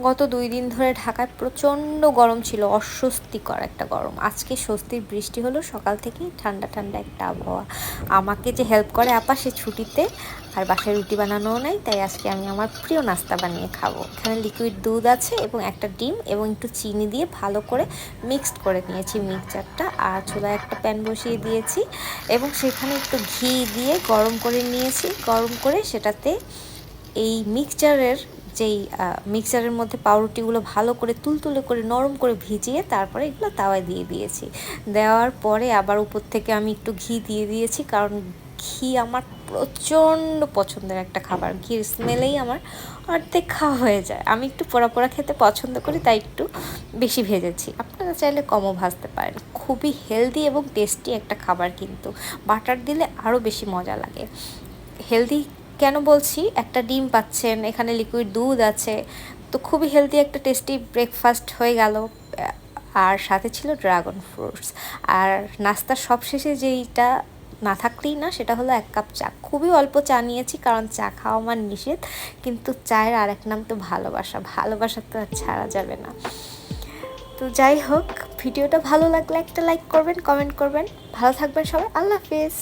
গত 2 দিন ধরে ঢাকায় প্রচণ্ড গরম ছিল, অস্বস্তিকর একটা গরম। আজকে স্বস্তির বৃষ্টি হলো, সকাল থেকেই ঠান্ডা ঠান্ডা একটা আবহাওয়া। আমাকে যে হেল্প করে আপা সে ছুটিতে, আর বাসায় রুটি বানানোও নাই, তাই আজকে আমি আমার প্রিয় নাস্তা বানিয়ে খাবো। এখানে লিকুইড দুধ আছে এবং একটা ডিম এবং একটু চিনি দিয়ে ভালো করে মিক্সড করে নিয়েছি মিক্সচারটা। আর চুলায় একটা প্যান বসিয়ে দিয়েছি এবং সেখানে একটু ঘি দিয়ে গরম করে নিয়েছি। গরম করে সেটাতে এই মিক্সচারের মধ্যে পাউরুটিগুলো ভালো করে তুলতুলে করে নরম করে ভিজিয়ে তারপরে এগুলো তাওয়ায় দিয়ে দিয়েছি। দেওয়ার পরে আবার উপর থেকে আমি একটু ঘি দিয়ে দিয়েছি, কারণ ঘি আমার প্রচণ্ড পছন্দের একটা খাবার। ঘির স্মেলেই আমার অর্ধেক খাওয়া হয়ে যায়। আমি একটু পোড়া পোড়া খেতে পছন্দ করি, তাই একটু বেশি ভেজেছি। আপনারা চাইলে কমও ভাজতে পারেন। খুবই হেলদি এবং টেস্টি একটা খাবার, কিন্তু বাটার দিলে আরও বেশি মজা লাগে। হেলদি কেন বলছি, একটা ডিম পাচ্ছেন, এখানে লিকুইড দুধ আছে, তো খুবই হেলদি একটা টেস্টি ব্রেকফাস্ট হয়ে গেল। আর সাথে ছিল ড্রাগন ফ্রুটস। আর নাস্তার সবশেষে যেইটা না থাকলেই না, সেটা হলো 1 কাপ চা। খুবই অল্প চা নিয়েছি, কারণ চা খাওয়া আমার নিষেধ, কিন্তু চায়ের আরেক নাম তো ভালোবাসা। ভালোবাসা তো আর ছাড়া যাবে না। তো যাই হোক, ভিডিওটা ভালো লাগলে একটা লাইক করবেন, কমেন্ট করবেন। ভালো থাকবেন সবাই। আল্লাহ হাফেজ।